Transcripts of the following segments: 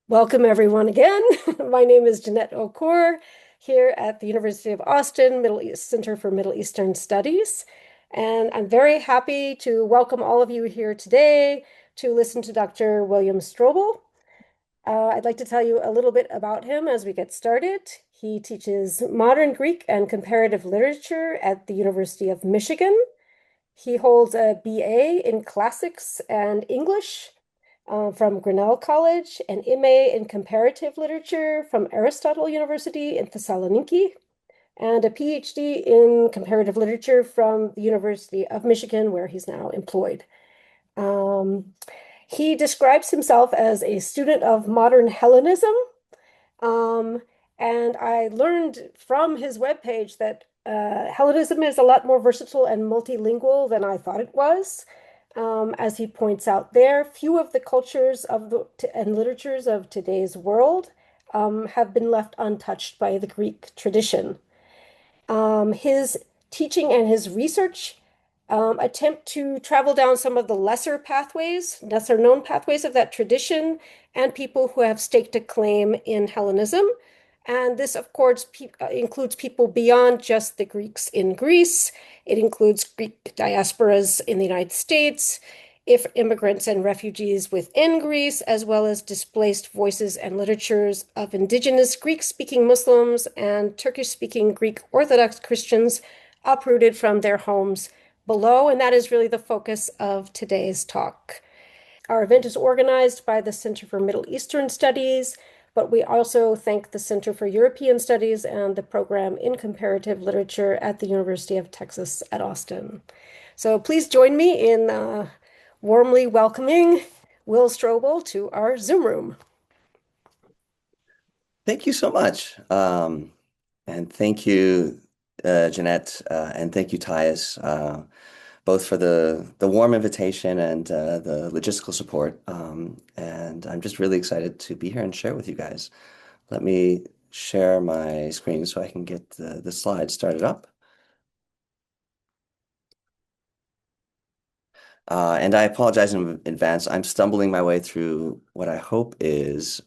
Welcome everyone again. My name is Jeanette Okor here at the University of Austin Middle East Center for Middle Eastern Studies. And I'm very happy to welcome all of you here today to listen to Dr. William Stroebel. I'd like to tell you a little bit about him as we get started. He teaches modern Greek and comparative literature at the University of Michigan. He holds a BA in classics and English from Grinnell College, an MA in comparative literature from Aristotle University in Thessaloniki, and a PhD in comparative literature from the University of Michigan, where he's now employed. Um, he describes himself as a student of modern Hellenism, um, and I learned from his webpage that Hellenism is a lot more versatile and multilingual than I thought it was. As he points out there, few of the cultures and literatures of today's world have been left untouched by the Greek tradition. His teaching and his research attempt to travel down some of the lesser known pathways of that tradition, and people who have staked a claim in Hellenism. And this, of course, includes people beyond just the Greeks in Greece. It includes Greek diasporas in the United States, if immigrants and refugees within Greece, as well as displaced voices and literatures of indigenous Greek-speaking Muslims and Turkish-speaking Greek Orthodox Christians uprooted from their homes below. And that is really the focus of today's talk. Our event is organized by the Center for Middle Eastern Studies, but we also thank the Center for European Studies and the program in comparative literature at the University of Texas at Austin. So please join me in warmly welcoming Will Stroebel to our Zoom room. Thank you so much. And thank you, Jeanette, and thank you, Tyus, both for the warm invitation and the logistical support. And I'm just really excited to be here and share with you guys. Let me share my screen so I can get the slides started up. And I apologize in advance. I'm stumbling my way through what I hope is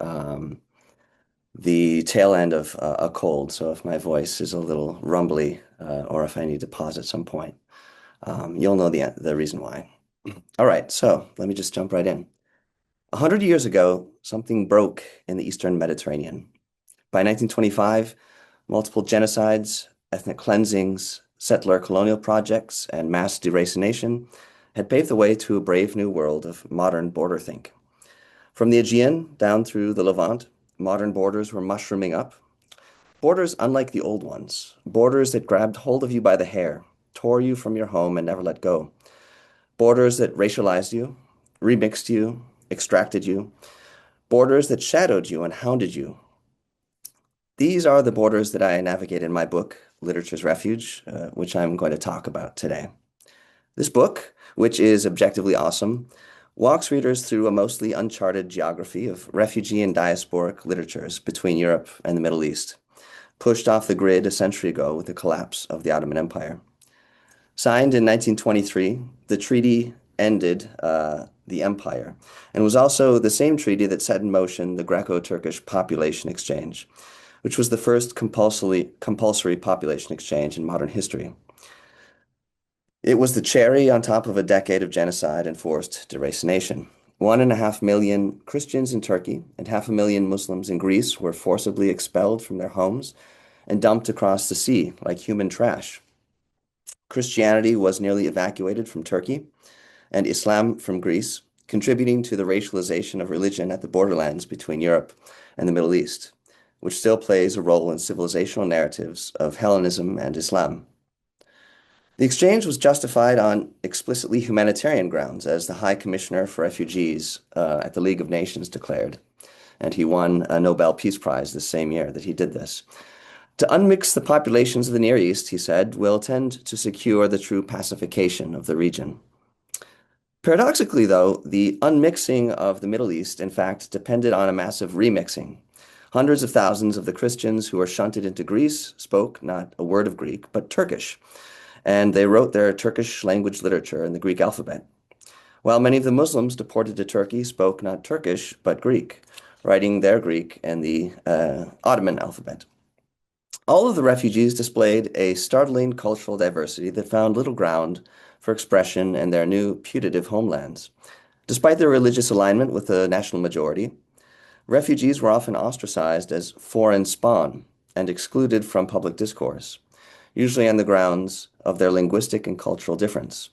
the tail end of a cold. So if my voice is a little rumbly or if I need to pause at some point, you'll know the reason why. All right, so let me just jump right in. 100 years ago, something broke in the Eastern Mediterranean. By 1925, multiple genocides, ethnic cleansings, settler colonial projects, and mass deracination had paved the way to a brave new world of modern border think. From the Aegean down through the Levant, modern borders were mushrooming up. Borders unlike the old ones, borders that grabbed hold of you by the hair, tore you from your home and never let go. Borders that racialized you, remixed you, extracted you. Borders that shadowed you and hounded you. These are the borders that I navigate in my book, Literature's Refuge, which I'm going to talk about today. This book, which is objectively awesome, walks readers through a mostly uncharted geography of refugee and diasporic literatures between Europe and the Middle East, pushed off the grid a century ago with the collapse of the Ottoman Empire. Signed in 1923, the treaty ended the empire and was also the same treaty that set in motion the Greco-Turkish Population Exchange, which was the first compulsory population exchange in modern history. It was the cherry on top of a decade of genocide and forced deracination. 1.5 million Christians in Turkey and 500,000 Muslims in Greece were forcibly expelled from their homes and dumped across the sea like human trash. Christianity was nearly evacuated from Turkey and Islam from Greece, contributing to the racialization of religion at the borderlands between Europe and the Middle East, which still plays a role in civilizational narratives of Hellenism and Islam. The exchange was justified on explicitly humanitarian grounds, as the High Commissioner for Refugees at the League of Nations declared, and he won a Nobel Peace Prize the same year that he did this. To unmix the populations of the Near East, he said, will tend to secure the true pacification of the region. Paradoxically, though, the unmixing of the Middle East, in fact, depended on a massive remixing. Hundreds of thousands of the Christians who were shunted into Greece spoke not a word of Greek, but Turkish, and they wrote their Turkish language literature in the Greek alphabet, while many of the Muslims deported to Turkey spoke not Turkish, but Greek, writing their Greek and the Ottoman alphabet. All of the refugees displayed a startling cultural diversity that found little ground for expression in their new putative homelands. Despite their religious alignment with the national majority, refugees were often ostracized as foreign spawn and excluded from public discourse, usually on the grounds of their linguistic and cultural difference.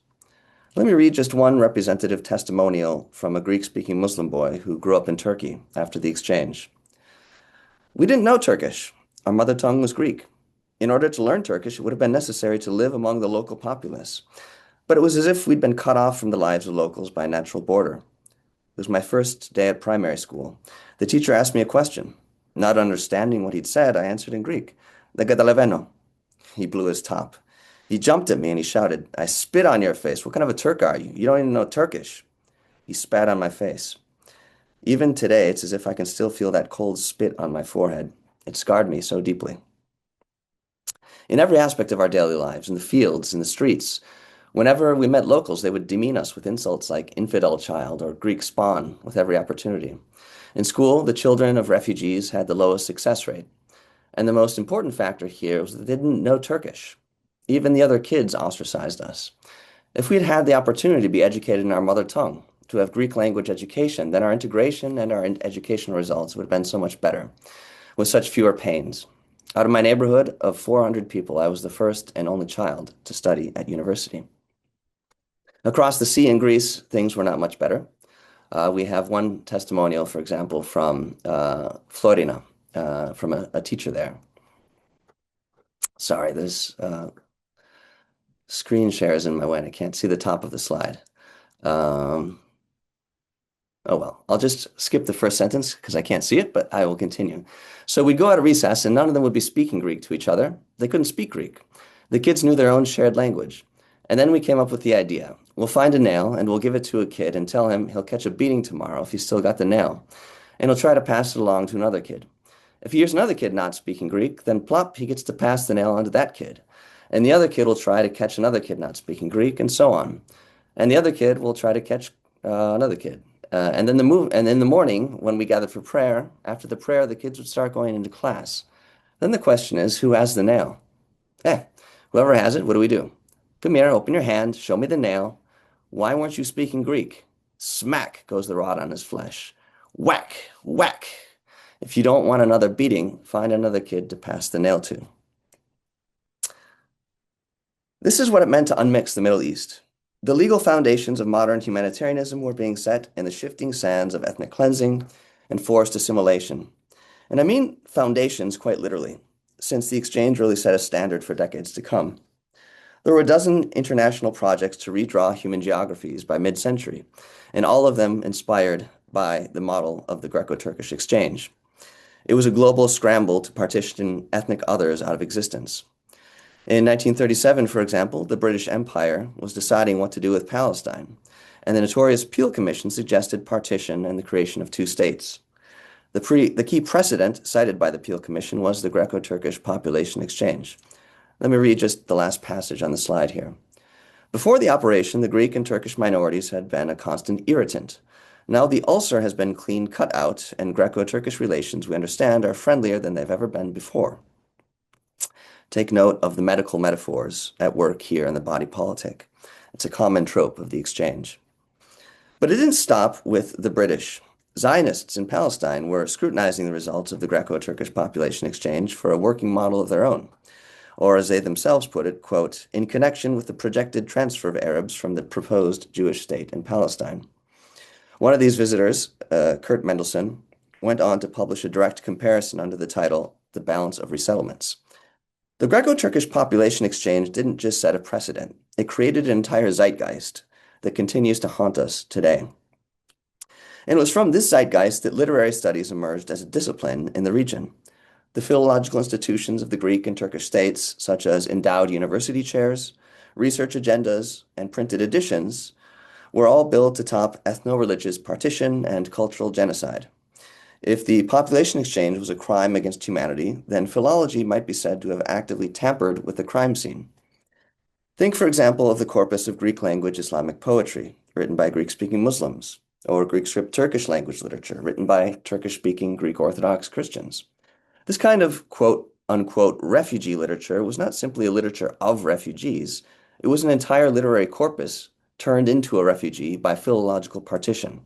Let me read just one representative testimonial from a Greek-speaking Muslim boy who grew up in Turkey after the exchange. We didn't know Turkish. Our mother tongue was Greek. In order to learn Turkish, it would have been necessary to live among the local populace. But it was as if we'd been cut off from the lives of locals by a natural border. It was my first day at primary school. The teacher asked me a question. Not understanding what he'd said, I answered in Greek. "Degadaleveno." He blew his top. He jumped at me and he shouted, "I spit on your face. What kind of a Turk are you? You don't even know Turkish." He spat on my face. Even today, it's as if I can still feel that cold spit on my forehead. It scarred me so deeply. In every aspect of our daily lives, in the fields, in the streets, whenever we met locals, they would demean us with insults like infidel child or Greek spawn with every opportunity. In school, the children of refugees had the lowest success rate. And the most important factor here was that they didn't know Turkish. Even the other kids ostracized us. If we'd had the opportunity to be educated in our mother tongue, to have Greek language education, then our integration and our educational results would have been so much better, with such fewer pains. Out of my neighborhood of 400 people, I was the first and only child to study at university. Across the sea in Greece, things were not much better. We have one testimonial, for example, from Florina, from a teacher there. Sorry, there's screen shares in my way. I can't see the top of the slide. Um, Oh well, I'll just skip the first sentence because I can't see it, but I will continue. So we'd go out of recess and none of them would be speaking Greek to each other. They couldn't speak Greek. The kids knew their own shared language. And then we came up with the idea. We'll find a nail and we'll give it to a kid and tell him he'll catch a beating tomorrow if he's still got the nail. And he'll try to pass it along to another kid. If he hears another kid not speaking Greek, then plop, he gets to pass the nail on to that kid. And the other kid will try to catch another kid not speaking Greek, and so on. And the other kid will try to catch another kid. And in the morning, when we gathered for prayer, after the prayer, the kids would start going into class. Then the question is, who has the nail? Eh, whoever has it, what do we do? Come here, open your hand, show me the nail. Why weren't you speaking Greek? Smack goes the rod on his flesh. Whack, whack. If you don't want another beating, find another kid to pass the nail to. This is what it meant to unmix the Middle East. The legal foundations of modern humanitarianism were being set in the shifting sands of ethnic cleansing and forced assimilation. And I mean foundations quite literally, since the exchange really set a standard for decades to come. There were a dozen international projects to redraw human geographies by mid-century, and all of them inspired by the model of the Greco-Turkish exchange. It was a global scramble to partition ethnic others out of existence. In 1937, for example, the British Empire was deciding what to do with Palestine, and the notorious Peel Commission suggested partition and the creation of two states. The key precedent cited by the Peel Commission was the Greco-Turkish Population Exchange. Let me read just the last passage on the slide here. Before the operation, the Greek and Turkish minorities had been a constant irritant. Now the ulcer has been clean cut out, and Greco-Turkish relations, we understand, are friendlier than they've ever been before. Take note of the medical metaphors at work here in the body politic. It's a common trope of the exchange. But it didn't stop with the British. Zionists in Palestine were scrutinizing the results of the Greco-Turkish Population Exchange for a working model of their own, or as they themselves put it, quote, in connection with the projected transfer of Arabs from the proposed Jewish state in Palestine. One of these visitors, Kurt Mendelsohn, went on to publish a direct comparison under the title, The Balance of Resettlements. The Greco-Turkish Population Exchange didn't just set a precedent, it created an entire zeitgeist that continues to haunt us today. And it was from this zeitgeist that literary studies emerged as a discipline in the region. The philological institutions of the Greek and Turkish states, such as endowed university chairs, research agendas, and printed editions, were all built atop ethno-religious partition and cultural genocide. If the population exchange was a crime against humanity, then philology might be said to have actively tampered with the crime scene. Think, for example, of the corpus of Greek language Islamic poetry, written by Greek-speaking Muslims, or Greek script Turkish language literature written by Turkish-speaking Greek Orthodox Christians. This kind of quote unquote refugee literature was not simply a literature of refugees, it was an entire literary corpus turned into a refugee by philological partition,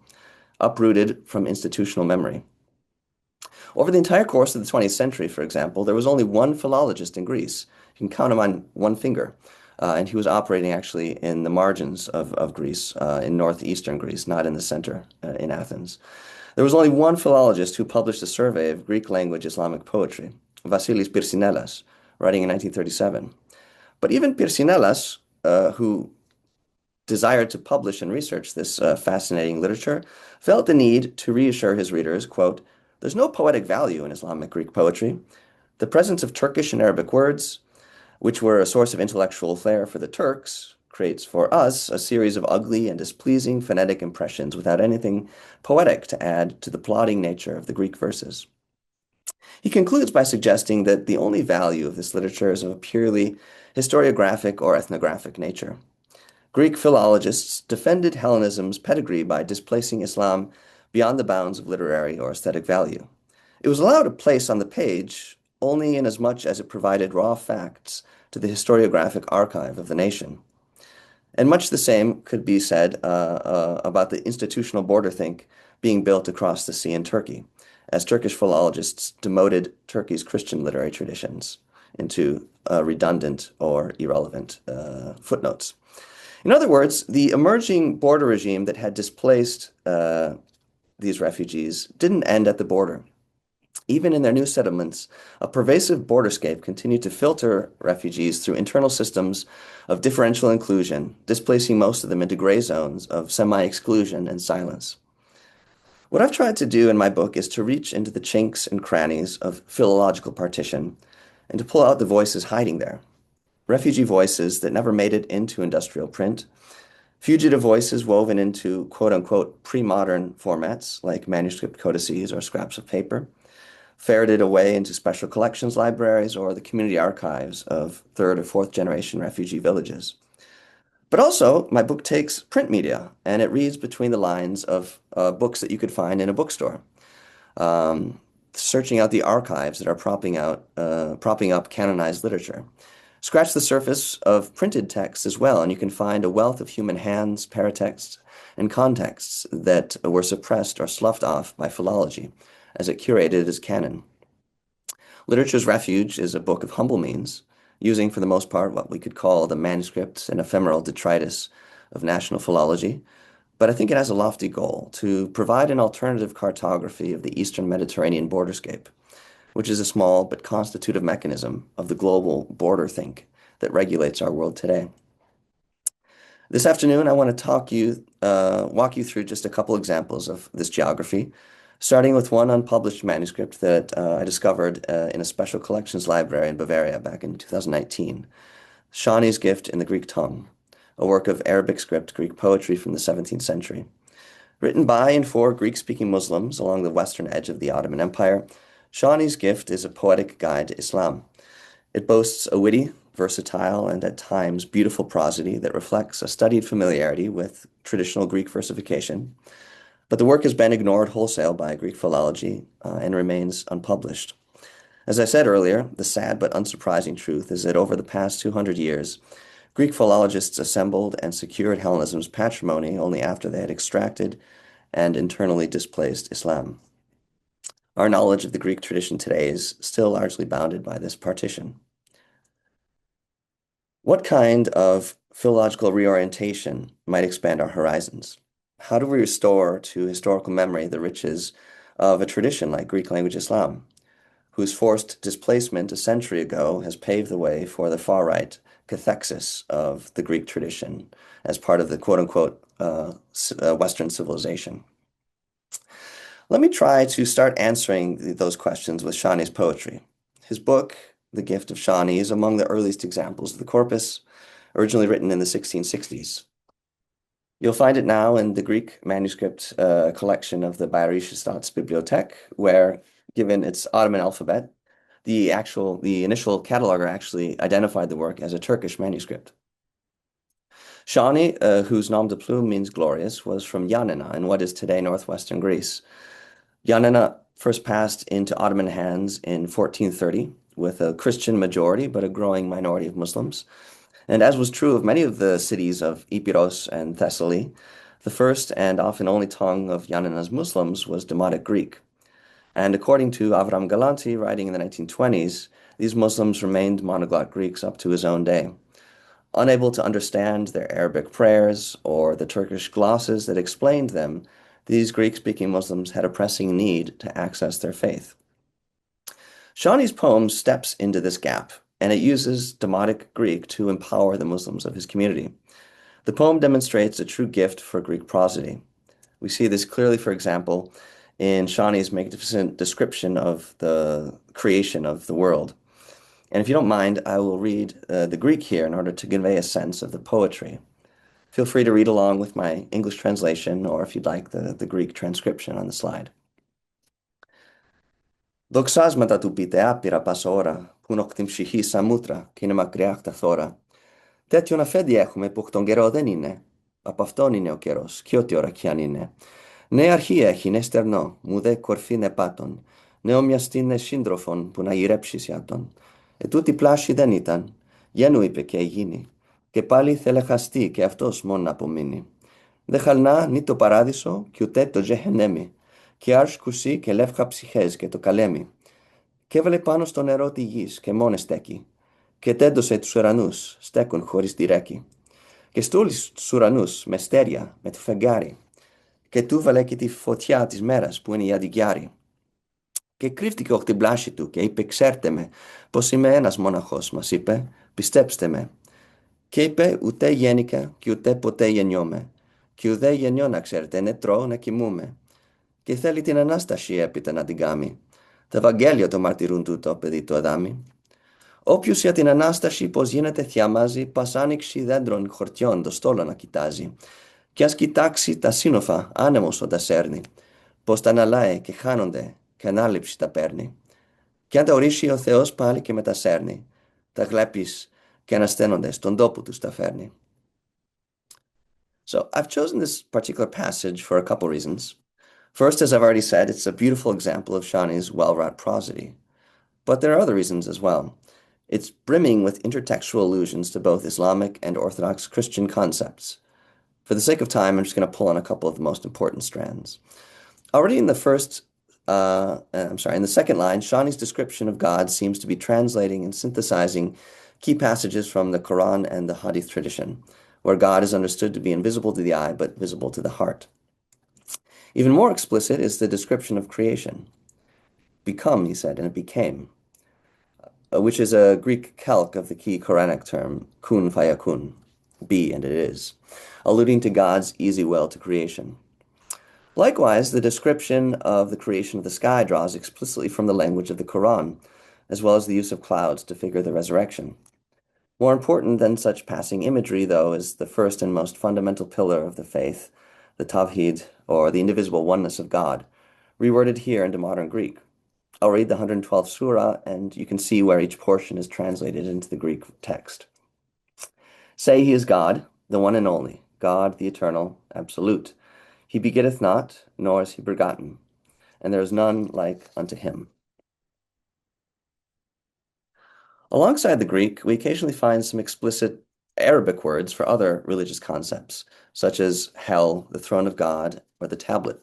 uprooted from institutional memory. Over the entire course of the 20th century, for example, there was only one philologist in Greece. You can count him on one finger. And he was operating actually in the margins of Greece, in northeastern Greece, not in the center, in Athens. There was only one philologist who published a survey of Greek language Islamic poetry, Vasilis Pyrsinellas, writing in 1937. But even Pyrsinellas, who desired to publish and research this fascinating literature, felt the need to reassure his readers, quote, "There's no poetic value in Islamic Greek poetry. The presence of Turkish and Arabic words, which were a source of intellectual flair for the Turks, creates for us a series of ugly and displeasing phonetic impressions without anything poetic to add to the plodding nature of the Greek verses." He concludes by suggesting that the only value of this literature is of a purely historiographic or ethnographic nature. Greek philologists defended Hellenism's pedigree by displacing Islam beyond the bounds of literary or aesthetic value. It was allowed a place on the page only inasmuch as it provided raw facts to the historiographic archive of the nation. And much the same could be said about the institutional border think being built across the sea in Turkey, as Turkish philologists demoted Turkey's Christian literary traditions into redundant or irrelevant footnotes. In other words, the emerging border regime that had displaced these refugees didn't end at the border. Even in their new settlements, a pervasive borderscape continued to filter refugees through internal systems of differential inclusion, displacing most of them into gray zones of semi-exclusion and silence. What I've tried to do in my book is to reach into the chinks and crannies of philological partition and to pull out the voices hiding there. Refugee voices that never made it into industrial print, fugitive voices woven into quote-unquote pre-modern formats like manuscript codices or scraps of paper, ferreted away into special collections libraries or the community archives of third or fourth generation refugee villages. But also, my book takes print media and it reads between the lines of books that you could find in a bookstore, searching out the archives that are propping up canonized literature. Scratch the surface of printed texts as well, and you can find a wealth of human hands, paratexts, and contexts that were suppressed or sloughed off by philology as it curated as canon. Literature's Refuge is a book of humble means, using for the most part what we could call the manuscript and ephemeral detritus of national philology, but I think it has a lofty goal to provide an alternative cartography of the Eastern Mediterranean borderscape, which is a small but constitutive mechanism of the global border think that regulates our world today. This afternoon, I want to walk you through just a couple examples of this geography, starting with one unpublished manuscript that I discovered in a special collections library in Bavaria back in 2019, Shani's Gift in the Greek Tongue, a work of Arabic script Greek poetry from the 17th century. Written by and for Greek-speaking Muslims along the western edge of the Ottoman Empire, Shani's Gift is a poetic guide to Islam. It boasts a witty, versatile, and at times beautiful prosody that reflects a studied familiarity with traditional Greek versification, but the work has been ignored wholesale by Greek philology and remains unpublished. As I said earlier, the sad but unsurprising truth is that over the past 200 years, Greek philologists assembled and secured Hellenism's patrimony only after they had extracted and internally displaced Islam. Our knowledge of the Greek tradition today is still largely bounded by this partition. What kind of philological reorientation might expand our horizons? How do we restore to historical memory the riches of a tradition like Greek language Islam, whose forced displacement a century ago has paved the way for the far-right cathexis of the Greek tradition as part of the quote-unquote Western civilization? Let me try to start answering those questions with Shani's poetry. His book, The Gift of Shani, is among the earliest examples of the corpus, originally written in the 1660s. You'll find it now in the Greek manuscript collection of the Bayerische Staatsbibliothek, where, given its Ottoman alphabet, the initial cataloger actually identified the work as a Turkish manuscript. Shani, whose nom de plume means glorious, was from Yanina in what is today northwestern Greece. Yanina first passed into Ottoman hands in 1430 with a Christian majority but a growing minority of Muslims. And as was true of many of the cities of Epirus and Thessaly, the first and often only tongue of Yanina's Muslims was Demotic Greek. And according to Avram Galanti, writing in the 1920s, these Muslims remained monoglot Greeks up to his own day. Unable to understand their Arabic prayers or the Turkish glosses that explained them, these Greek-speaking Muslims had a pressing need to access their faith. Shani's poem steps into this gap, and it uses Demotic Greek to empower the Muslims of his community. The poem demonstrates a true gift for Greek prosody. We see this clearly, for example, in Shani's magnificent description of the creation of the world. And if you don't mind, I will read the Greek here in order to convey a sense of the poetry. Feel free to read along with my English translation, or if you'd like, the Greek transcription on the slide. Δοξάσματα του πείτε άπειρα πάσα ώρα, που νόκτην ψυχή σαν μούτρα, και είναι μακριά τα θώρα. Τέτοιον αφέντη έχουμε που τον καιρό δεν είναι. Από αυτόν είναι ο καιρός, και ό,τι ώρα κι αν είναι. Ναι αρχή έχει, ναι στερνό, μου δε κορφή ναι πάτων. Ναι ομοιαστή ναι σύντροφον, που να γυρέψεις ιάτων. Ετούτη πλάση δεν ήταν. Γένου είπε και γίνει. Και πάλι θέλε χαστεί και αυτός μόνο να απομείνει. Δε χαλνά νη το παράδεισο, κι ούτε το τζεχενέμι. Και άρς κουσί και λεύχα ψυχές και το καλέμι. Και έβαλε πάνω στο νερό τη γης και μόνε στέκει. Και τέντωσε τους ουρανούς, στέκουν χωρίς τυρέκι. Και στούλεις τους ουρανούς με στέρια, με το φεγγάρι. Και του βάλε και τη φωτιά της μέρας που είναι η αντικιάρη. Και κρύφτηκε όχι την πλάση του και είπε ξέρτε με πως είμαι ένας μοναχός μας είπε πιστέψτε με. Και είπε ούτε γέννηκα και ούτε ποτέ γεννιόμαι. Και ουδέ γεννιώ να ξέρετε ναι τρώω να κοιμούμε. Και θέλει την Ανάσταση έπειτα να την κάνει. Το Ευαγγέλιο το μαρτυρούν τούτο παιδί του Αδάμι. Όποιος για την Ανάσταση πως γίνεται θιαμάζει πας άνοιξη δέντρων χορτιών το στόλο να κοιτάζει. Κι ας κοιτάξει τα σύννεφα άνεμος όταν σέρνει. Πως τα αναλάει και χάνονται και ανάληψη τα παίρνει. Κι αν τα ορίσει ο Θεός πάλι και μετασέρνει. Τα γλέπεις και ανασταίνονται στον τόπο τους τα φέρνει. So I've chosen this particular passage for a couple reasons. First, as I've already said, it's a beautiful example of Shani's well-wrought prosody. But there are other reasons as well. It's brimming with intertextual allusions to both Islamic and Orthodox Christian concepts. For the sake of time, I'm just going to pull on a couple of the most important strands. Already in the in the second line, Shani's description of God seems to be translating and synthesizing key passages from the Quran and the Hadith tradition, where God is understood to be invisible to the eye but visible to the heart. Even more explicit is the description of creation. Become, he said, and it became, which is a Greek calque of the key Quranic term, kun fayakun, be and it is, alluding to God's easy will to creation. Likewise, the description of the creation of the sky draws explicitly from the language of the Quran, as well as the use of clouds to figure the resurrection. More important than such passing imagery, though, is the first and most fundamental pillar of the faith, the Tawhid, or the indivisible oneness of God, reworded here into modern Greek. I'll read the 112th surah, and you can see where each portion is translated into the Greek text. Say he is God, the one and only, God, the eternal, absolute. He begetteth not, nor is he begotten, and there is none like unto him. Alongside the Greek, we occasionally find some explicit Arabic words for other religious concepts, such as hell, the throne of God, or the tablet.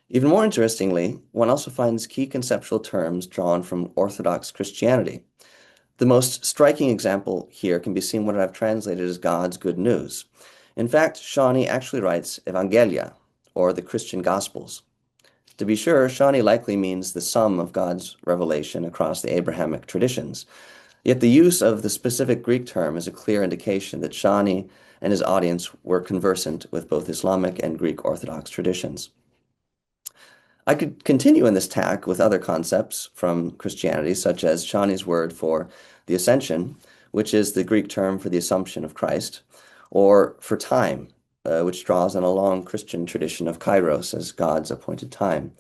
Even more interestingly, one also finds key conceptual terms drawn from Orthodox Christianity. The most striking example here can be seen what I've translated as God's good news. In fact, Shani actually writes Evangelia, or the Christian Gospels. To be sure, Shani likely means the sum of God's revelation across the Abrahamic traditions. Yet the use of the specific Greek term is a clear indication that Shani and his audience were conversant with both Islamic and Greek Orthodox traditions. I could continue in this tack with other concepts from Christianity, such as Shani's word for the Ascension, which is the Greek term for the Assumption of Christ, or for time, which draws on a long Christian tradition of Kairos as God's appointed time.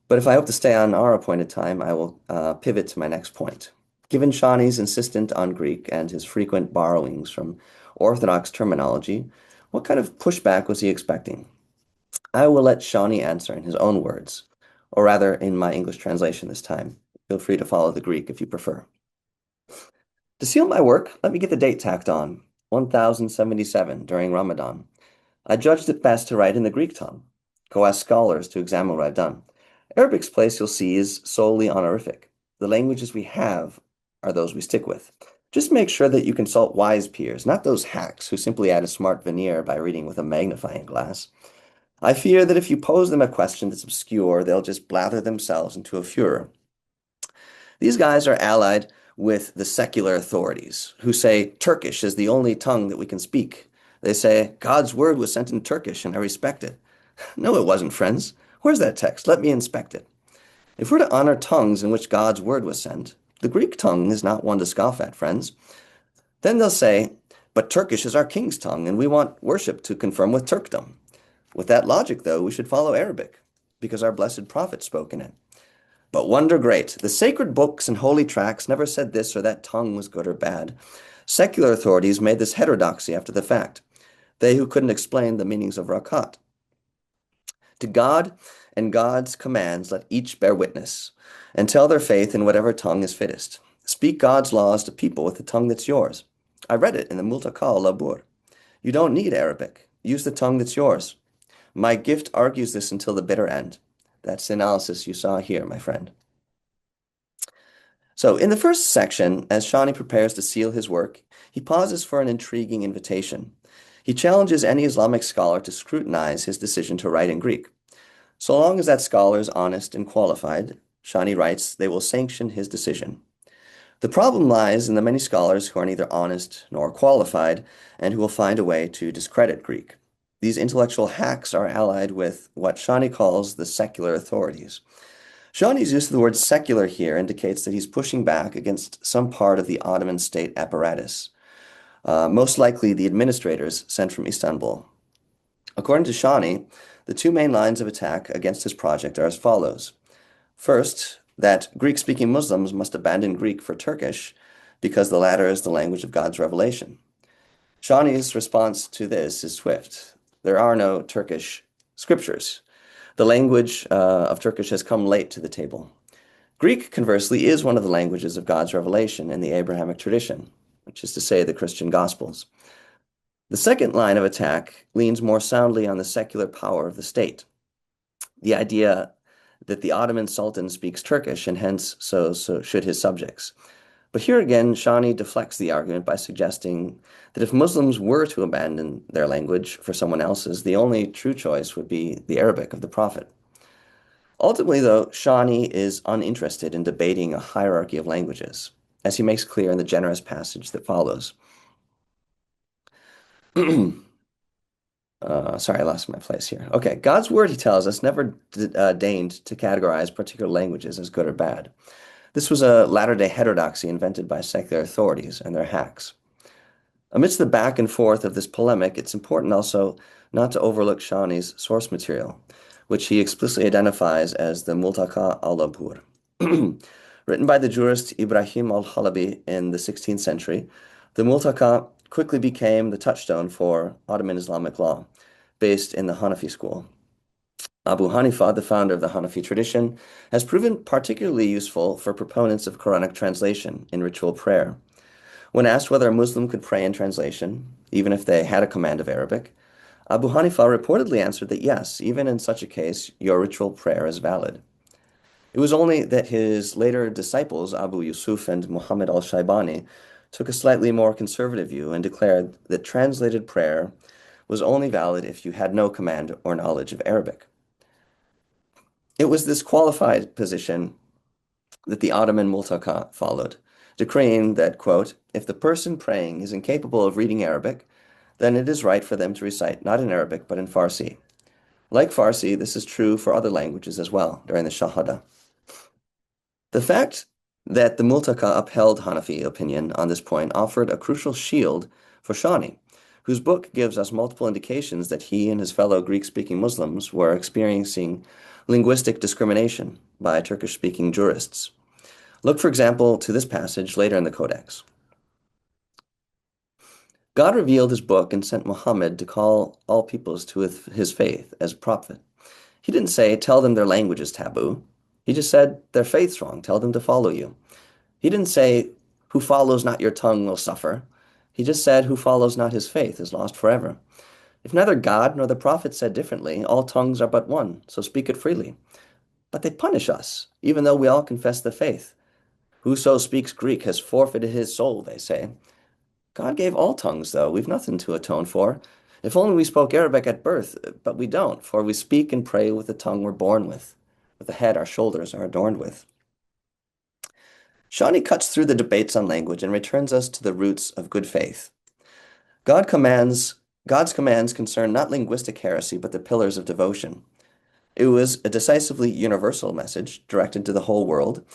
But if I hope to stay on our appointed time, I will pivot to my next point. Given Shani's insistence on Greek and his frequent borrowings from Orthodox terminology, what kind of pushback was he expecting? I will let Shawnee answer in his own words, or rather in my English translation this time. Feel free to follow the Greek if you prefer. To seal my work, let me get the date tacked on, 1077 during Ramadan. I judged it best to write in the Greek tongue. Go ask scholars to examine what I've done. Arabic's place, you'll see, is solely honorific. The languages we have are those we stick with. Just make sure that you consult wise peers, not those hacks who simply add a smart veneer by reading with a magnifying glass. I fear that if you pose them a question that's obscure, they'll just blather themselves into a furor. These guys are allied with the secular authorities who say Turkish is the only tongue that we can speak. They say God's word was sent in Turkish and I respect it. No, it wasn't, friends. Where's that text? Let me inspect it. If we're to honor tongues in which God's word was sent, the Greek tongue is not one to scoff at, friends. Then they'll say, but Turkish is our king's tongue and we want worship to confirm with Turkdom. With that logic, though, we should follow Arabic because our blessed prophet spoke in it. But wonder great, the sacred books and holy tracts never said this or that tongue was good or bad. Secular authorities made this heterodoxy after the fact, they who couldn't explain the meanings of rakat. To God and God's commands let each bear witness, and tell their faith in whatever tongue is fittest. Speak God's laws to people with the tongue that's yours. I read it in the Multaqa Labur. You don't need Arabic. Use the tongue that's yours. My gift argues this until the bitter end. That's the analysis you saw here, my friend. So in the first section, as Shawnee prepares to seal his work, he pauses for an intriguing invitation. He challenges any Islamic scholar to scrutinize his decision to write in Greek. So long as that scholar is honest and qualified, Shawnee writes, they will sanction his decision. The problem lies in the many scholars who are neither honest nor qualified and who will find a way to discredit Greek. These intellectual hacks are allied with what Shawnee calls the secular authorities. Shawnee's use of the word secular here indicates that he's pushing back against some part of the Ottoman state apparatus, most likely the administrators sent from Istanbul. According to Shawnee, the two main lines of attack against his project are as follows. First, that Greek-speaking Muslims must abandon Greek for Turkish because the latter is the language of God's revelation. Shawnee's response to this is swift. There are no Turkish scriptures. The language of Turkish has come late to the table. Greek, conversely, is one of the languages of God's revelation in the Abrahamic tradition, which is to say the Christian Gospels. The second line of attack leans more soundly on the secular power of the state. The idea that the Ottoman Sultan speaks Turkish and hence so should his subjects. But here again, Shawnee deflects the argument by suggesting that if Muslims were to abandon their language for someone else's, the only true choice would be the Arabic of the Prophet. Ultimately, though, Shawnee is uninterested in debating a hierarchy of languages, as he makes clear in the generous passage that follows. Sorry, I lost my place here. Okay, God's word, he tells us, never deigned to categorize particular languages as good or bad. This was a latter-day heterodoxy invented by secular authorities and their hacks. Amidst the back and forth of this polemic, it's important also not to overlook Shawnee's source material, which he explicitly identifies as the Multaqa al-Labur. Written by the jurist Ibrahim al-Halabi in the 16th century, the Multaqa quickly became the touchstone for Ottoman Islamic law, based in the Hanafi school. Abu Hanifa, the founder of the Hanafi tradition, has proven particularly useful for proponents of Quranic translation in ritual prayer. When asked whether a Muslim could pray in translation, even if they had a command of Arabic, Abu Hanifa reportedly answered that yes, even in such a case, your ritual prayer is valid. It was only that his later disciples, Abu Yusuf and Muhammad al-Shaybani, took a slightly more conservative view and declared that translated prayer was only valid if you had no command or knowledge of Arabic. It was this qualified position that the Ottoman Multaqa followed, decreeing that, quote, if the person praying is incapable of reading Arabic, then it is right for them to recite not in Arabic but in Farsi. Like Farsi, this is true for other languages as well during the Shahada. The fact that the Multaqa upheld Hanafi opinion on this point offered a crucial shield for Shawnee, whose book gives us multiple indications that he and his fellow Greek-speaking Muslims were experiencing linguistic discrimination by Turkish-speaking jurists. Look, for example, to this passage later in the Codex. God revealed his book and sent Muhammad to call all peoples to his faith as prophet. He didn't say, tell them their language is taboo. He just said, their faith's wrong. Tell them to follow you. He didn't say, who follows not your tongue will suffer. He just said, who follows not his faith is lost forever. If neither God nor the prophet said differently, all tongues are but one, so speak it freely. But they punish us, even though we all confess the faith. Whoso speaks Greek has forfeited his soul, they say. God gave all tongues, though. We've nothing to atone for. If only we spoke Arabic at birth, but we don't, for we speak and pray with the tongue we're born with the head our shoulders are adorned with. Shawnee cuts through the debates on language and returns us to the roots of good faith. God commands, God's commands concern not linguistic heresy, but the pillars of devotion. It was a decisively universal message directed to the whole world,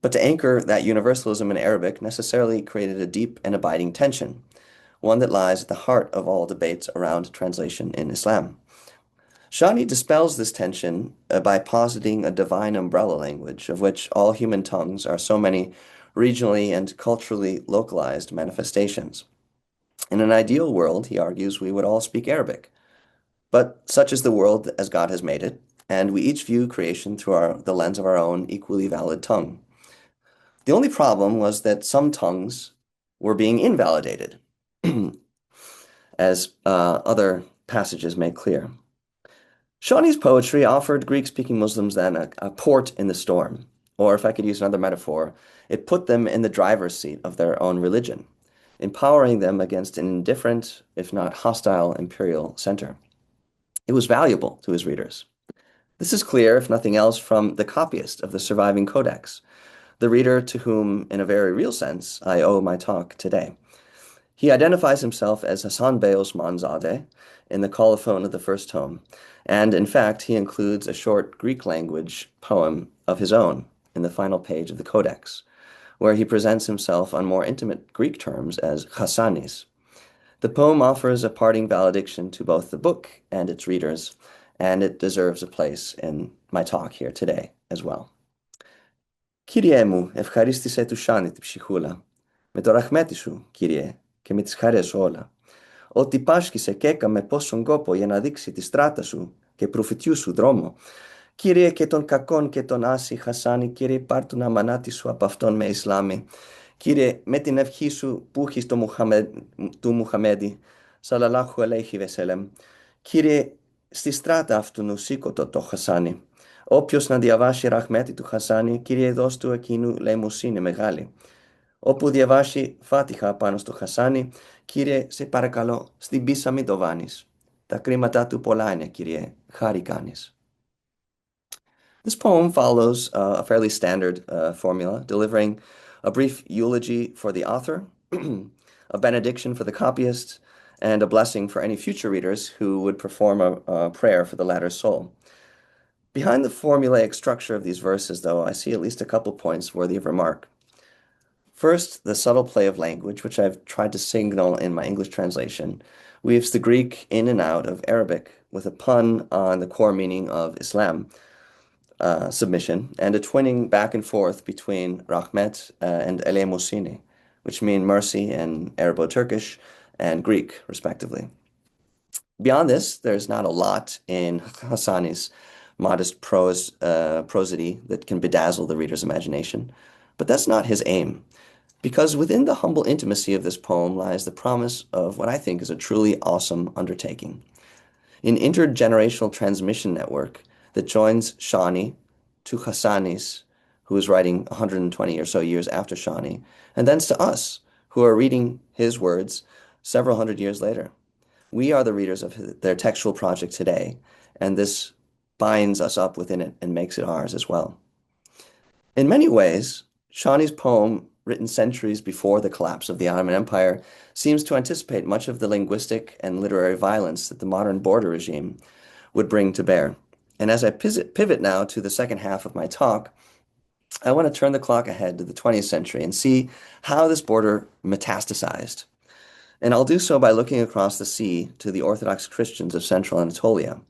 but to anchor that universalism in Arabic necessarily created a deep and abiding tension, one that lies at the heart of all debates around translation in Islam. Shani dispels this tension by positing a divine umbrella language, of which all human tongues are so many regionally and culturally localized manifestations. In an ideal world, he argues, we would all speak Arabic. But such is the world as God has made it, and we each view creation through the lens of our own equally valid tongue. The only problem was that some tongues were being invalidated, as other passages make clear. Shawnee's poetry offered Greek-speaking Muslims then a port in the storm, or if I could use another metaphor, it put them in the driver's seat of their own religion, empowering them against an indifferent, if not hostile, imperial center. It was valuable to his readers. This is clear, if nothing else, from the copyist of the surviving codex, the reader to whom, in a very real sense, I owe my talk today. He identifies himself as Hassan Bey Osmanzadeh in the colophon of the first tome, and in fact, he includes a short Greek language poem of his own in the final page of the codex, where he presents himself on more intimate Greek terms as Hassanis. The poem offers a parting valediction to both the book and its readers, and it deserves a place in my talk here today as well. Kyrie μου, ευχαρίστησέ του Σάνι την ψυχούλα, με το ραχμέτι σου, Kyrie, και με τις χαρές όλα. Ότι πάσχισε και έκαμε πόσον κόπο για να δείξει τη στράτα σου και προφητιού σου δρόμο. Κύριε και των κακών και των άση Χασάνι, Κύριε πάρ' τον αμανάτη σου από αυτόν με Ισλάμι. Κύριε με την ευχή σου που έχεις του Μουχαμέντη, σαλαλάχου αλέιχι βεσέλεμ. Κύριε στη στράτα αυτού σήκωτο το Χασάνι. Όποιος να διαβάσει ραχμέτη του Χασάνι, Κύριε δώσ' του εκείνου λαιμοσύνη μεγάλη. Όπου διαβάσει φάτιχα πάνω στο Χασάνι, Κύριε, σε παρακαλώ, στην πίσα μην το βάνεις. Τα κρίματα του πολλά είναι, Κύριε, χάρη κάνεις. This poem follows a fairly standard formula, delivering a brief eulogy for the author, a benediction for the copyist, and a blessing for any future readers who would perform a prayer for the latter's soul. Behind the formulaic structure of these verses, though, I see at least a couple points worthy of remark. First, the subtle play of language, which I've tried to signal in my English translation, weaves the Greek in and out of Arabic with a pun on the core meaning of Islam, submission, and a twinning back and forth between Rahmet and Elemosini, which mean mercy in Arabo-Turkish and Greek, respectively. Beyond this, there's not a lot in Hassani's modest prosody that can bedazzle the reader's imagination, but that's not his aim. Because within the humble intimacy of this poem lies the promise of what I think is a truly awesome undertaking. An intergenerational transmission network that joins Shani to Hassanis, who is writing 120 or so years after Shani, and thence to us, who are reading his words several hundred years later. We are the readers of their textual project today, and this binds us up within it and makes it ours as well. In many ways, Shani's poem, written centuries before the collapse of the Ottoman Empire, seems to anticipate much of the linguistic and literary violence that the modern border regime would bring to bear. And as I pivot now to the second half of my talk, I want to turn the clock ahead to the 20th century and see how this border metastasized. And I'll do so by looking across the sea to the Orthodox Christians of Central Anatolia,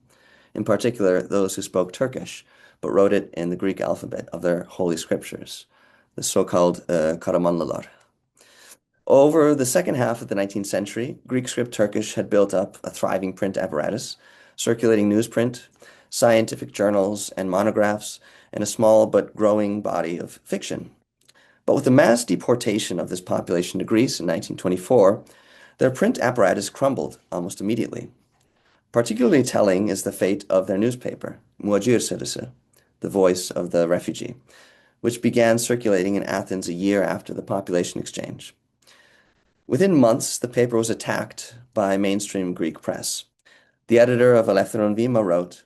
in particular those who spoke Turkish, but wrote it in the Greek alphabet of their holy scriptures, the so-called Karamanlılar. Over the second half of the 19th century, Greek script Turkish had built up a thriving print apparatus, circulating newsprint, scientific journals, and monographs, and a small but growing body of fiction. But with the mass deportation of this population to Greece in 1924, their print apparatus crumbled almost immediately. Particularly telling is the fate of their newspaper, Muhacir Sırrısı, the voice of the refugee, which began circulating in Athens a year after the population exchange. Within months, the paper was attacked by mainstream Greek press. The editor of Eleftheron Vima wrote,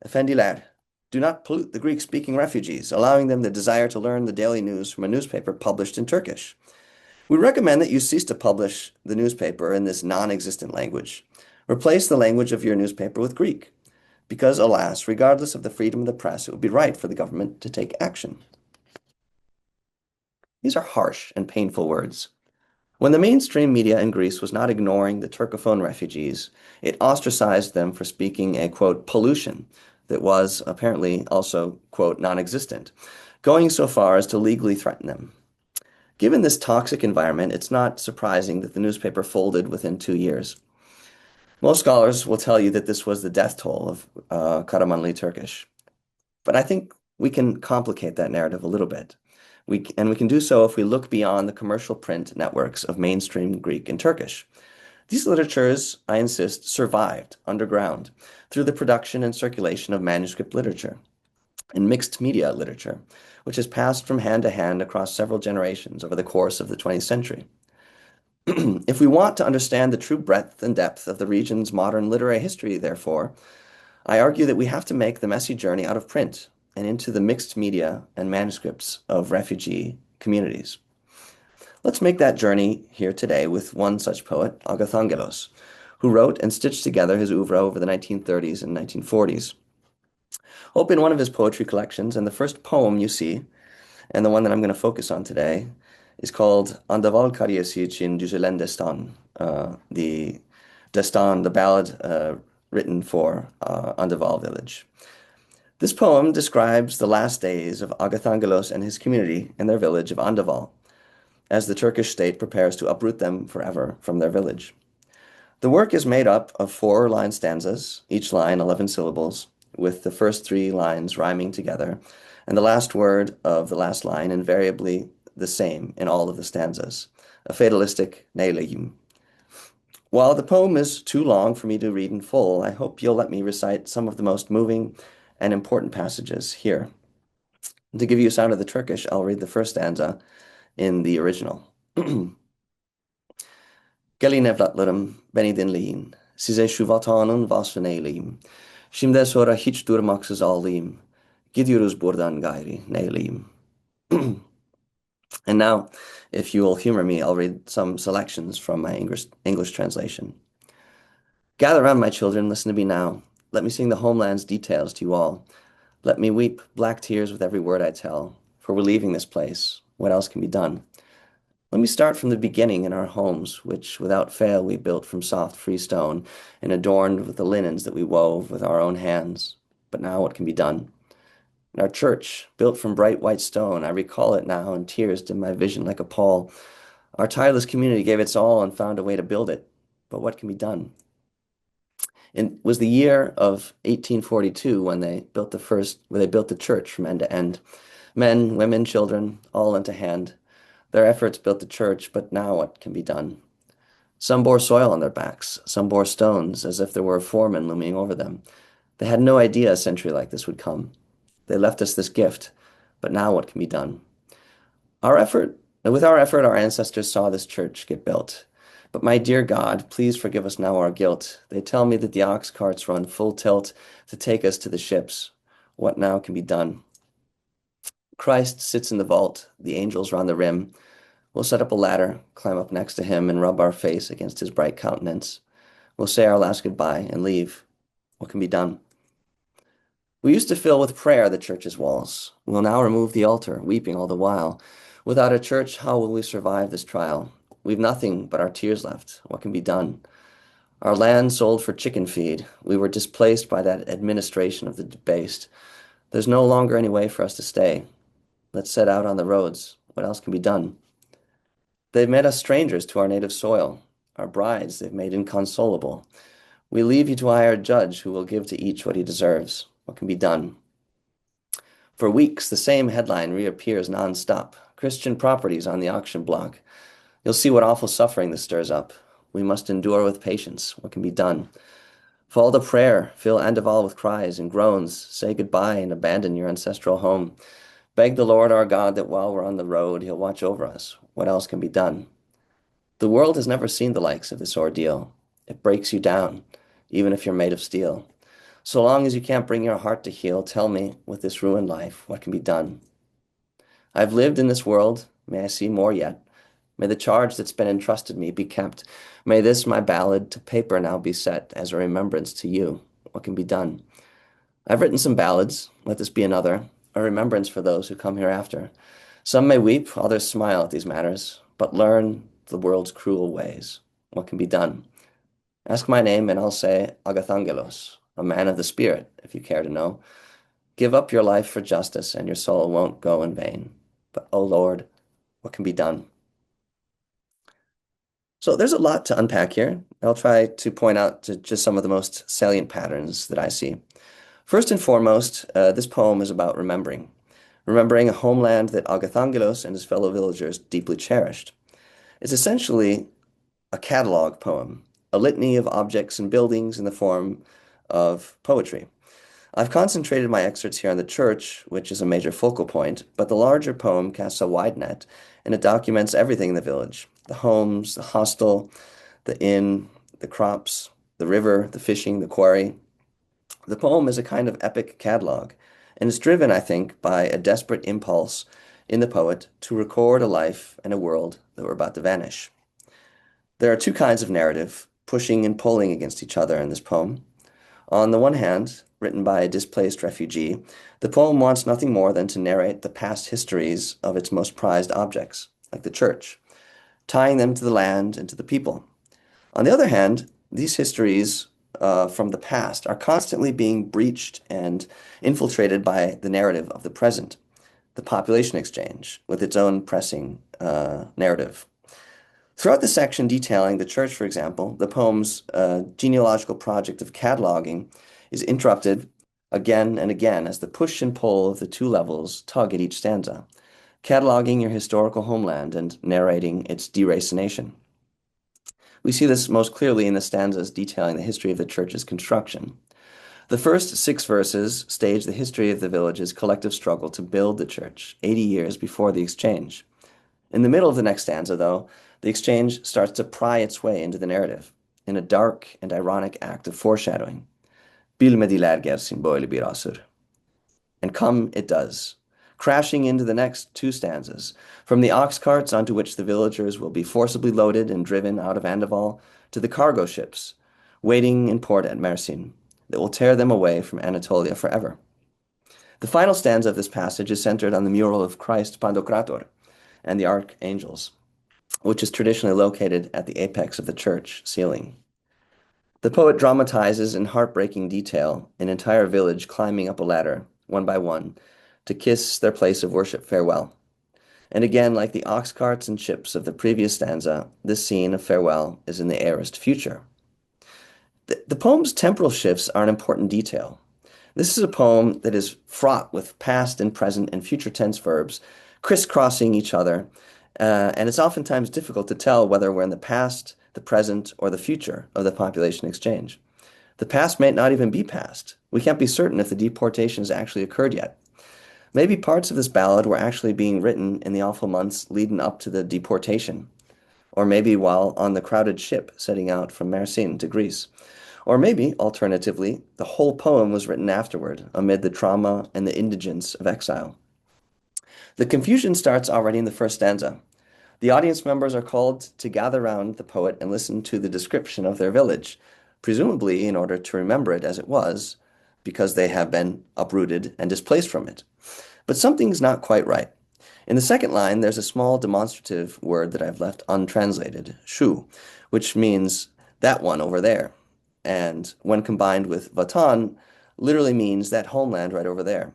Efendiler, do not pollute the Greek-speaking refugees, allowing them the desire to learn the daily news from a newspaper published in Turkish. We recommend that you cease to publish the newspaper in this non-existent language. Replace the language of your newspaper with Greek, because, alas, regardless of the freedom of the press, it would be right for the government to take action. These are harsh and painful words. When the mainstream media in Greece was not ignoring the Turcophone refugees, it ostracized them for speaking a, quote, pollution that was apparently also, quote, non-existent, going so far as to legally threaten them. Given this toxic environment, it's not surprising that the newspaper folded within 2 years. Most scholars will tell you that this was the death toll of Karamanli Turkish. But I think we can complicate that narrative a little bit. We can do so if we look beyond the commercial print networks of mainstream Greek and Turkish. These literatures, I insist, survived underground through the production and circulation of manuscript literature and mixed media literature, which has passed from hand to hand across several generations over the course of the 20th century. If we want to understand the true breadth and depth of the region's modern literary history, therefore, I argue that we have to make the messy journey out of print and into the mixed media and manuscripts of refugee communities. Let's make that journey here today with one such poet, Agathangelos, who wrote and stitched together his oeuvre over the 1930s and 1940s. Open one of his poetry collections, and the first poem you see, and the one that I'm going to focus on today, is called Andaval Karyası için Düzelen Destan, the Destan, the ballad written for Andaval village. This poem describes the last days of Agathangelos and his community in their village of Andaval, as the Turkish state prepares to uproot them forever from their village. The work is made up of 4-line stanzas, each line 11 syllables, with the first 3 lines rhyming together, and the last word of the last line invariably the same in all of the stanzas, a fatalistic neyleyim. While the poem is too long for me to read in full, I hope you'll let me recite some of the most moving and important passages here. To give you a sound of the Turkish, I'll read the first stanza in the original. Gelin evlatlarım, beni dinleyin. Size şu vatanın vasfını eyleyeyim. Şimdi sonra hiç durmaksız ağlayayım. Gidiyoruz buradan gayri, neyleyeyim. And now, if you will humor me, I'll read some selections from my English translation. Gather round, my children, listen to me now. Let me sing the homeland's details to you all. Let me weep black tears with every word I tell, for we're leaving this place. What else can be done? Let me start from the beginning in our homes, which without fail we built from soft free stone and adorned with the linens that we wove with our own hands. But now what can be done? In our church, built from bright white stone, I recall it now, and tears dim my vision like a pall. Our tireless community gave its all and found a way to build it. But what can be done? It was the year of 1842 when they built the church from end to end. Men, women, children, all lent a hand. Their efforts built the church, but now what can be done? Some bore soil on their backs, some bore stones, as if there were a foreman looming over them. They had no idea a century like this would come. They left us this gift, but now what can be done? With our effort, our ancestors saw this church get built. But my dear God, please forgive us now our guilt. They tell me that the ox carts run full tilt to take us to the ships. What now can be done? Christ sits in the vault, the angels round the rim. We'll set up a ladder, climb up next to him, and rub our face against his bright countenance. We'll say our last goodbye and leave. What can be done? We used to fill with prayer the church's walls. We'll now remove the altar, weeping all the while. Without a church, how will we survive this trial? We've nothing but our tears left. What can be done? Our land sold for chicken feed. We were displaced by that administration of the debased. There's no longer any way for us to stay. Let's set out on the roads. What else can be done? They've made us strangers to our native soil. Our brides they've made inconsolable. We leave you to a hired judge who will give to each what he deserves. What can be done? For weeks, the same headline reappears nonstop. Christian properties on the auction block. You'll see what awful suffering this stirs up. We must endure with patience. What can be done? Fall to prayer, fill Andival with cries and groans, say goodbye and abandon your ancestral home. Beg the Lord our God that while we're on the road, he'll watch over us. What else can be done? The world has never seen the likes of this ordeal. It breaks you down, even if you're made of steel. So long as you can't bring your heart to heal, tell me, with this ruined life, what can be done? I've lived in this world. May I see more yet? May the charge that's been entrusted me be kept. May this, my ballad, to paper now be set as a remembrance to you. What can be done? I've written some ballads. Let this be another, a remembrance for those who come hereafter. Some may weep, others smile at these matters, but learn the world's cruel ways. What can be done? Ask my name, and I'll say Agathangelos, a man of the spirit, if you care to know. Give up your life for justice, and your soul won't go in vain. But, oh Lord, what can be done? So there's a lot to unpack here. I'll try to point out to just some of the most salient patterns that I see. First and foremost, this poem is about remembering a homeland that Agathangelos and his fellow villagers deeply cherished. It's essentially a catalog poem, a litany of objects and buildings in the form of poetry. I've concentrated my excerpts here on the church, which is a major focal point, but the larger poem casts a wide net, and it documents everything in the village: the homes, the hostel, the inn, the crops, the river, the fishing, the quarry. The poem is a kind of epic catalog, and is driven, I think, by a desperate impulse in the poet to record a life and a world that were about to vanish. There are two kinds of narrative, pushing and pulling against each other in this poem. On the one hand, written by a displaced refugee, the poem wants nothing more than to narrate the past histories of its most prized objects, like the church, tying them to the land and to the people. On the other hand, these histories from the past are constantly being breached and infiltrated by the narrative of the present, the population exchange, with its own pressing narrative. Throughout the section detailing the church, for example, the poem's genealogical project of cataloging is interrupted again and again as the push and pull of the two levels tug at each stanza, cataloging your historical homeland and narrating its deracination. We see this most clearly in the stanzas detailing the history of the church's construction. The first six verses stage the history of the village's collective struggle to build the church 80 years before the exchange. In the middle of the next stanza, though, the exchange starts to pry its way into the narrative in a dark and ironic act of foreshadowing. Bilmediler symboli bir asır. And come it does, crashing into the next two stanzas, from the ox carts onto which the villagers will be forcibly loaded and driven out of Andival, to the cargo ships waiting in port at Mersin that will tear them away from Anatolia forever. The final stanza of this passage is centered on the mural of Christ Pantocrator and the archangels, which is traditionally located at the apex of the church ceiling. The poet dramatizes in heartbreaking detail an entire village climbing up a ladder, one by one, to kiss their place of worship farewell. And again, like the ox carts and ships of the previous stanza, this scene of farewell is in the aorist future. The poem's temporal shifts are an important detail. This is a poem that is fraught with past and present and future tense verbs crisscrossing each other, and it's oftentimes difficult to tell whether we're in the past, the present, or the future of the population exchange. The past may not even be past. We can't be certain if the deportation has actually occurred yet. Maybe parts of this ballad were actually being written in the awful months leading up to the deportation, or maybe while on the crowded ship setting out from Mersin to Greece. Or maybe, alternatively, the whole poem was written afterward, amid the trauma and the indigence of exile. The confusion starts already in the first stanza. The audience members are called to gather round the poet and listen to the description of their village, presumably in order to remember it as it was, because they have been uprooted and displaced from it. But something's not quite right. In the second line, there's a small demonstrative word that I've left untranslated, shu, which means that one over there. And when combined with vatan, literally means that homeland right over there.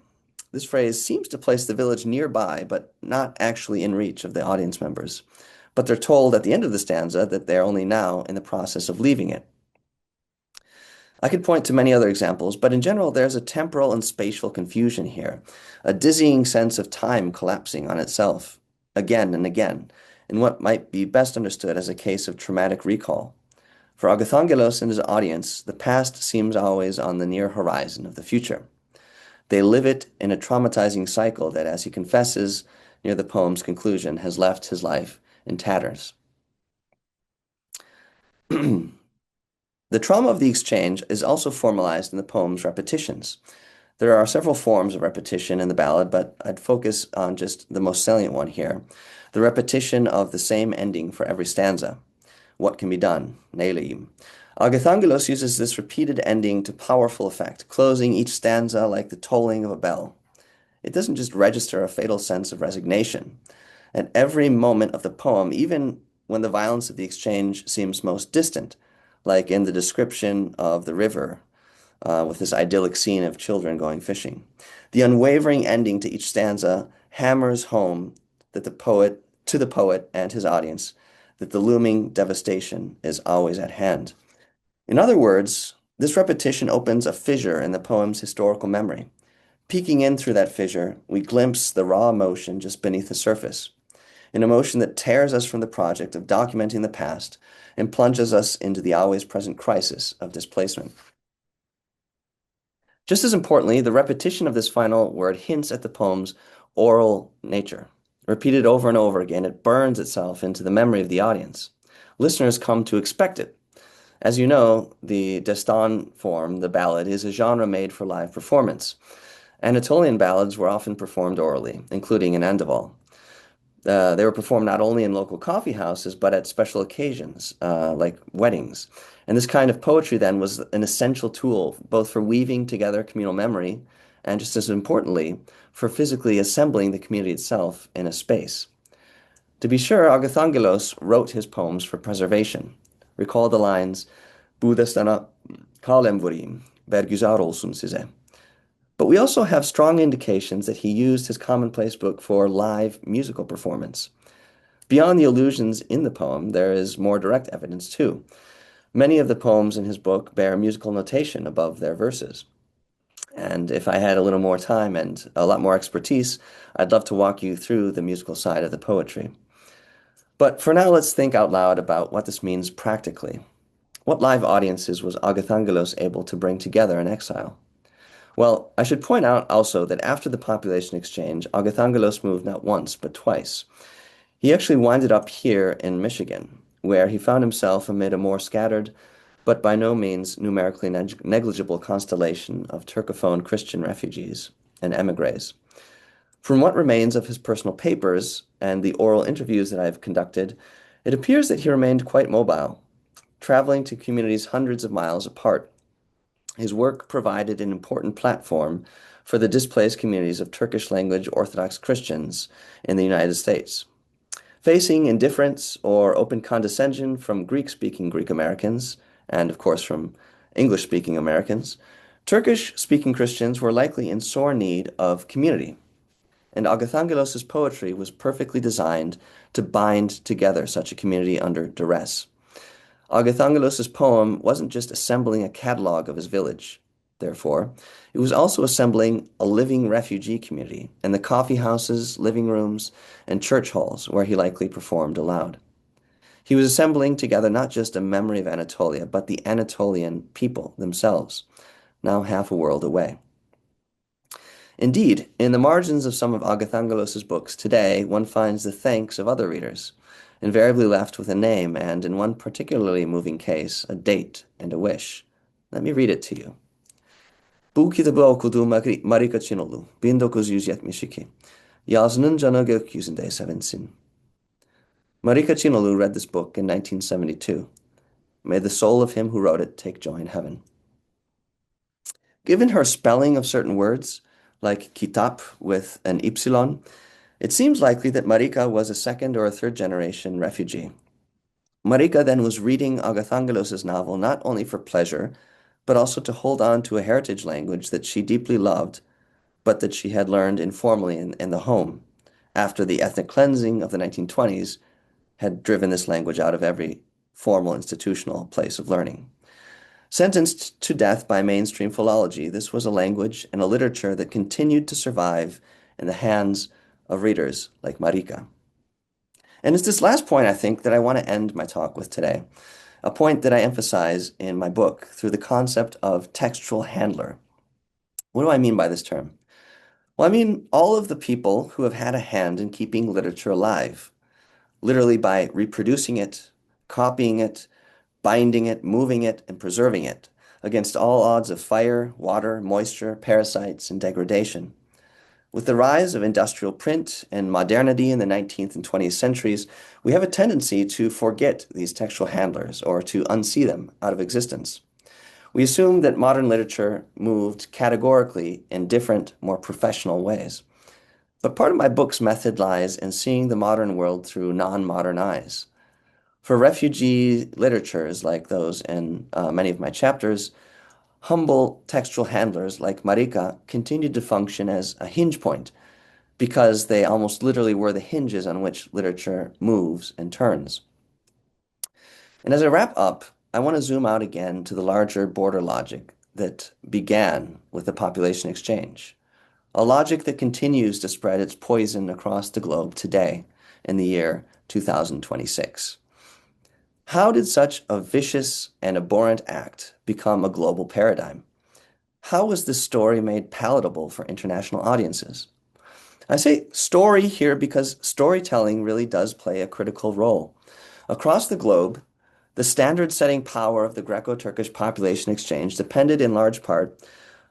This phrase seems to place the village nearby, but not actually in reach of the audience members. but they're told at the end of the stanza that they're only now in the process of leaving it. I could point to many other examples, but in general, there's a temporal and spatial confusion here, a dizzying sense of time collapsing on itself again and again, in what might be best understood as a case of traumatic recall. For Agathangelos and his audience, the past seems always on the near horizon of the future. They live it in a traumatizing cycle that, as he confesses near the poem's conclusion, has left his life in tatters. The trauma of the exchange is also formalized in the poem's repetitions. There are several forms of repetition in the ballad, but I'd focus on just the most salient one here, the repetition of the same ending for every stanza. What can be done? Neilim. Agathangelos uses this repeated ending to powerful effect, closing each stanza like the tolling of a bell. It doesn't just register a fatal sense of resignation. At every moment of the poem, even when the violence of the exchange seems most distant, like in the description of the river, with this idyllic scene of children going fishing, the unwavering ending to each stanza hammers home that to the poet and his audience, that the looming devastation is always at hand. In other words, this repetition opens a fissure in the poem's historical memory. Peeking in through that fissure, we glimpse the raw emotion just beneath the surface, an emotion that tears us from the project of documenting the past and plunges us into the always present crisis of displacement. Just as importantly, the repetition of this final word hints at the poem's oral nature. Repeated over and over again, it burns itself into the memory of the audience. Listeners come to expect it. As you know, the destan form, the ballad, is a genre made for live performance. Anatolian ballads were often performed orally, including in Andaval. They were performed not only in local coffee houses, but at special occasions, like weddings. And this kind of poetry then was an essential tool, both for weaving together communal memory and, just as importantly, for physically assembling the community itself in a space. To be sure, Agathangelos wrote his poems for preservation. Recall the lines, Budastana kalemvurim, bergüzar olsun size. But we also have strong indications that he used his commonplace book for live musical performance. Beyond the allusions in the poem, there is more direct evidence too. Many of the poems in his book bear musical notation above their verses. And if I had a little more time and a lot more expertise, I'd love to walk you through the musical side of the poetry. But for now, let's think out loud about what this means practically. What live audiences was Agathangelos able to bring together in exile? Well, I should point out also that after the population exchange, Agathangelos moved not once, but twice. He actually winded up here in Michigan, where he found himself amid a more scattered, but by no means numerically negligible constellation of Turcophone Christian refugees and emigres. From what remains of his personal papers and the oral interviews that I've conducted, it appears that he remained quite mobile, traveling to communities hundreds of miles apart. His work provided an important platform for the displaced communities of Turkish language Orthodox Christians in the United States. Facing indifference or open condescension from Greek-speaking Greek Americans, and of course from English-speaking Americans, Turkish-speaking Christians were likely in sore need of community, and Agathangelos' poetry was perfectly designed to bind together such a community under duress. Agathangelos' poem wasn't just assembling a catalog of his village, therefore, it was also assembling a living refugee community in the coffee houses, living rooms, and church halls where he likely performed aloud. He was assembling together not just a memory of Anatolia, but the Anatolian people themselves, now half a world away. Indeed, in the margins of some of Agathangelos' books today, one finds the thanks of other readers, invariably left with a name and, in one particularly moving case, a date and a wish. Let me read it to you. Bu kitabı okuduğum Marika Çinoğlu, 1972. Yazının canı gökyüzünde sevinsin. Marika Çinoğlu read this book in 1972. May the soul of him who wrote it take joy in heaven. Given her spelling of certain words, like kitap with an ypsilon, it seems likely that Marika was a second or a third generation refugee. Marika then was reading Agathangelos' novel not only for pleasure, but also to hold on to a heritage language that she deeply loved, but that she had learned informally in the home after the ethnic cleansing of the 1920s had driven this language out of every formal institutional place of learning. Sentenced to death by mainstream philology, this was a language and a literature that continued to survive in the hands of readers like Marika. And it's this last point, I think, that I want to end my talk with today, a point that I emphasize in my book through the concept of textual handler. What do I mean by this term? Well, I mean all of the people who have had a hand in keeping literature alive, literally by reproducing it, copying it, binding it, moving it, and preserving it against all odds of fire, water, moisture, parasites, and degradation. With the rise of industrial print and modernity in the 19th and 20th centuries, we have a tendency to forget these textual handlers or to unsee them out of existence. We assume that modern literature moved categorically in different, more professional ways. But part of my book's method lies in seeing the modern world through non-modern eyes. For refugee literatures like those in many of my chapters, humble textual handlers like Marika continued to function as a hinge point because they almost literally were the hinges on which literature moves and turns. And as I wrap up, I want to zoom out again to the larger border logic that began with the population exchange, a logic that continues to spread its poison across the globe today in the year 2026. How did such a vicious and abhorrent act become a global paradigm? How was this story made palatable for international audiences? I say story here because storytelling really does play a critical role. Across the globe, the standard-setting power of the Greco-Turkish Population Exchange depended in large part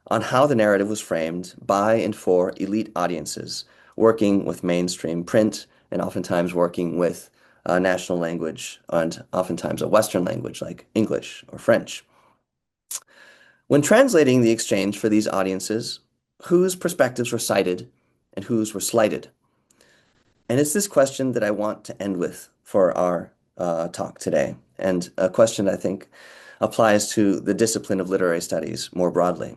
on how the narrative was framed by and for elite audiences, working with mainstream print and oftentimes working with a national language and oftentimes a Western language like English or French. When translating the exchange for these audiences, whose perspectives were cited and whose were slighted? And it's this question that I want to end with for our talk today, and a question I think applies to the discipline of literary studies more broadly.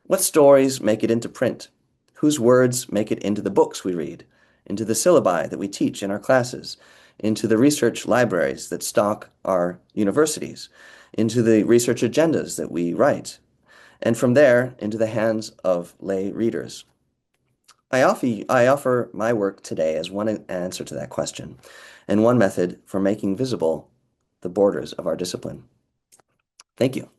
What stories make it into print? Whose words make it into the books we read, into the syllabi that we teach in our classes, into the research libraries that stock our universities, into the research agendas that we write, and from there into the hands of lay readers? I offer my work today as one answer to that question and one method for making visible the borders of our discipline. Thank you.